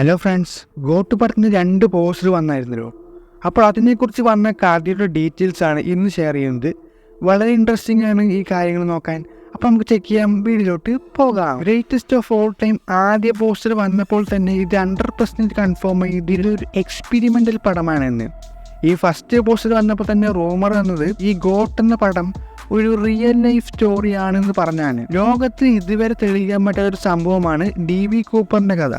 Hello friends, got പടത്തിന് 2 poster വന്നായിരുന്നല്ലോ. അപ്പോൾ അതിനെക്കുറിച്ച് വന്ന കഥയുടെ ഡീറ്റെയിൽസാണ് ഇന്ന് ഷെയർ ചെയ്യുന്നത്. വളരെ ഇൻട്രസ്റ്റിംഗ് ആണ് ഈ കാര്യങ്ങൾ നോക്കാൻ. അപ്പോൾ നമുക്ക് ചെക്ക് ചെയ്യാം, വീഡിയോയിലോട്ട് പോകാം. ഗ്രേറ്റസ്റ്റ് ഓഫ് ഓൾ ടൈം ആദ്യ പോസ്റ്റർ വന്നപ്പോൾ തന്നെ ഇത് 100% കൺഫേം ആയി ഇതൊരു എക്സ്പെരിമെൻ്റൽ പടമാണെന്ന്. ഈ ഫസ്റ്റ് പോസ്റ്റർ വന്നപ്പോൾ തന്നെ റൂമർ വന്നത് ഈ ഗോട്ട് എന്ന പടം ഒരു റിയൽ ലൈഫ് സ്റ്റോറി ആണെന്ന് പറഞ്ഞാണ്. ലോകത്ത് ഇതുവരെ തെളിയിക്കാൻ പറ്റാത്ത ഒരു സംഭവമാണ് DB കൂപ്പറിൻ്റെ കഥ.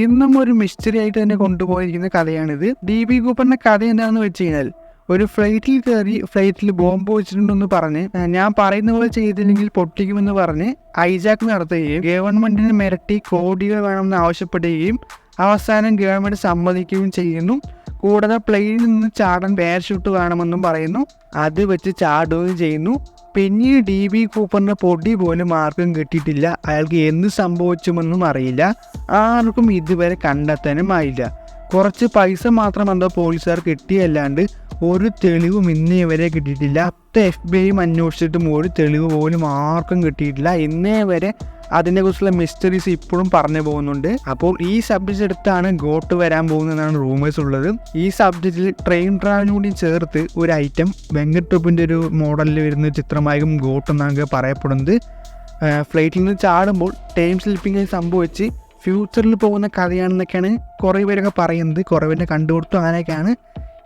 ഇന്നും ഒരു മിസ്റ്ററി ആയിട്ട് തന്നെ കൊണ്ടുപോയിരിക്കുന്ന കഥയാണിത്. DB കൂപ്പറിൻ്റെ കഥ എന്താണെന്ന് വെച്ച് കഴിഞ്ഞാൽ, ഒരു ഫ്ലൈറ്റിൽ കയറി ഫ്ലൈറ്റിൽ ബോംബ് വെച്ചിട്ടുണ്ടെന്ന് പറഞ്ഞ് ഞാൻ പറയുന്ന പോലെ ചെയ്തില്ലെങ്കിൽ പൊട്ടിക്കുമെന്ന് പറഞ്ഞ് ഹൈജാക്ക് നടത്തുകയും ഗവൺമെൻറ്റിനെ മിരട്ടി കോടികൾ വേണമെന്ന് ആവശ്യപ്പെടുകയും അവസാനം ഗവൺമെൻറ് സമ്മതിക്കുകയും ചെയ്യുന്നു. കൂടാതെ പ്ലെയിനിൽ നിന്ന് ചാടാൻ പാരഷൂട്ട് വേണമെന്നും പറയുന്നു. അത് വെച്ച് ചാടുകയും ചെയ്യുന്നു. പിന്നീട് DB കൂപ്പറിൻ്റെ പൊടി പോലും ആർക്കും കിട്ടിയിട്ടില്ല. അയാൾക്ക് എന്ത് സംഭവിച്ചുമെന്നും അറിയില്ല. ആർക്കും ഇതുവരെ കണ്ടെത്താനും ആയില്ല. കുറച്ച് പൈസ മാത്രം എന്തോ പോലീസുകാർ കിട്ടിയല്ലാണ്ട് ഒരു തെളിവും ഇന്നേ വരെ കിട്ടിയിട്ടില്ല. FBI അന്വേഷിച്ചിട്ടും ഒരു തെളിവ് പോലും ആർക്കും കിട്ടിയിട്ടില്ല. ഇന്നേ വരെ അതിനെക്കുറിച്ചുള്ള മിസ്റ്ററീസ് ഇപ്പോഴും പറഞ്ഞു പോകുന്നുണ്ട്. അപ്പോൾ ഈ സബ്ജക്റ്റ് എടുത്താണ് ഗോട്ട് വരാൻ പോകുന്നതെന്നാണ് റൂമേഴ്സ് ഉള്ളത്. ഈ സബ്ജക്റ്റിൽ ട്രെയിൻ ട്രാവലിനും കൂടി ചേർത്ത് ഒരു ഐറ്റം വെങ്കട് പ്രഭുവിൻ്റെ ഒരു മോഡലിൽ വരുന്ന ചിത്രമായും ഗോട്ട് എന്നാണ് പറയപ്പെടുന്നത്. ഫ്ലൈറ്റിൽ നിന്ന് ചാടുമ്പോൾ ടൈം സ്ലിപ്പിംഗ് സംഭവിച്ച് ഫ്യൂച്ചറിൽ പോകുന്ന കഥയാണെന്നൊക്കെയാണ് കുറേ പേരൊക്കെ പറയുന്നത്. കുറേ പേരെ കണ്ടുകൊടുത്തു. അങ്ങനെയൊക്കെയാണ്.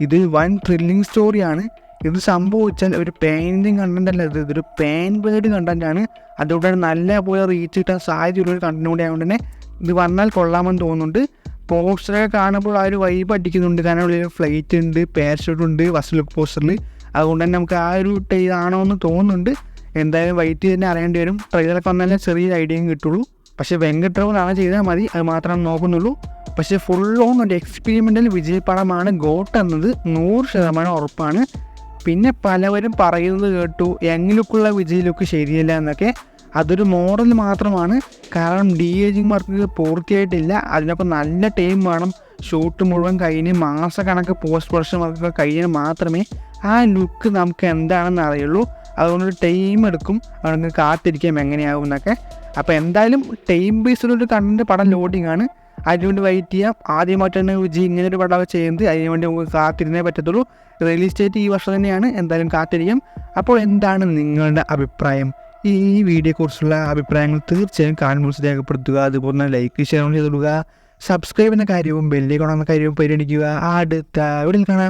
ഇത് വൺ ത്രില്ലിങ് സ്റ്റോറിയാണ്. ഇത് സംഭവിച്ചാൽ ഒരു പെയിൻറ്റിങ് കണ്ടൻ്റ് അല്ല, ഇതൊരു പാൻ വേർഡ് കണ്ടൻ്റാണ്. അതുകൊണ്ട് നല്ല പോലെ റീച്ച് കിട്ടാൻ സാധ്യതയുള്ളൊരു കണ്ടന്റ് കൂടി ആയതുകൊണ്ട് തന്നെ ഇത് വന്നാൽ കൊള്ളാമെന്ന് തോന്നുന്നുണ്ട്. പോസ്റ്ററൊക്കെ കാണുമ്പോൾ ആ ഒരു വൈബ് അടിക്കുന്നുണ്ട്. കാരണം ഒരു ഫ്ലൈറ്റ് ഉണ്ട്, പാരഷൂട്ട് ഉണ്ട് ഫസ്റ്റ് ലുക്ക് പോസ്റ്ററിൽ. അതുകൊണ്ട് തന്നെ നമുക്ക് ആ ഒരു ഇതാണോ എന്ന് തോന്നുന്നുണ്ട്. എന്തായാലും വൈറ്റ് തന്നെ അറിയേണ്ടി വരും. ട്രെയിലറൊക്കെ വന്നാലേ ചെറിയൊരു ഐഡിയയും കിട്ടുള്ളൂ. പക്ഷേ വെങ്കട് പ്രഭുവാണ് ചെയ്താൽ മതി, അത് മാത്രമേ നോക്കുന്നുള്ളൂ. പക്ഷേ ഫുൾ ഓൺ ഒരു എക്സ്പെരിമെൻ്റൽ വിജയപടമാണ് ഗോട്ട് എന്നത് 100% ഉറപ്പാണ്. പിന്നെ പലവരും പറയുന്നത് കേട്ടു എങ്ങനെയൊക്കെയുള്ള വിജയ് ലുക്ക് ശരിയല്ല എന്നൊക്കെ. അതൊരു മോഡൽ മാത്രമാണ്. കാരണം DAG വർക്ക് പൂർത്തിയായിട്ടില്ല. അതിനൊപ്പം നല്ല ടൈം വേണം. ഷൂട്ട് മുഴുവൻ കഴിഞ്ഞ് മാസക്കണക്ക് പോസ്റ്റ് പ്രൊഡക്ഷൻ വർക്കൊക്കെ കഴിഞ്ഞാൽ മാത്രമേ ആ ലുക്ക് നമുക്ക് എന്താണെന്ന് അറിയുള്ളൂ. അതുകൊണ്ടൊരു ടൈം എടുക്കും. അതുകൊണ്ട് കാത്തിരിക്കാം എങ്ങനെയാവും എന്നൊക്കെ. അപ്പോൾ എന്തായാലും ടൈം ബേസിലൊരു കണ്ടന്റ് പടം ലോഡിങ് ആണ്. അതിനുവേണ്ടി വെയിറ്റ് ചെയ്യാം. ആദ്യമായിട്ട് തന്നെ വിജയ് ഇങ്ങനൊരു പടമൊക്കെ ചെയ്യുന്നത്. അതിനുവേണ്ടി നമുക്ക് കാത്തിരുന്നേ പറ്റത്തുള്ളൂ. റിലീസ് ഡേറ്റ് ഈ വർഷം തന്നെയാണ്. എന്തായാലും കാത്തിരിക്കാം. അപ്പോൾ എന്താണ് നിങ്ങളുടെ അഭിപ്രായം? ഈ വീഡിയോയെക്കുറിച്ചുള്ള അഭിപ്രായങ്ങൾ തീർച്ചയായും കമൻറ്റ് രേഖപ്പെടുത്തുക. അതുപോലെ തന്നെ ലൈക്ക് ഷെയർ ചെയ്തിടുക. സബ്സ്ക്രൈബ് എന്ന കാര്യവും ബെല്ലൈക്കൺ എന്ന കാര്യവും പരിഗണിക്കുക. അടുത്ത വീഡിയോയിൽ കാണാം.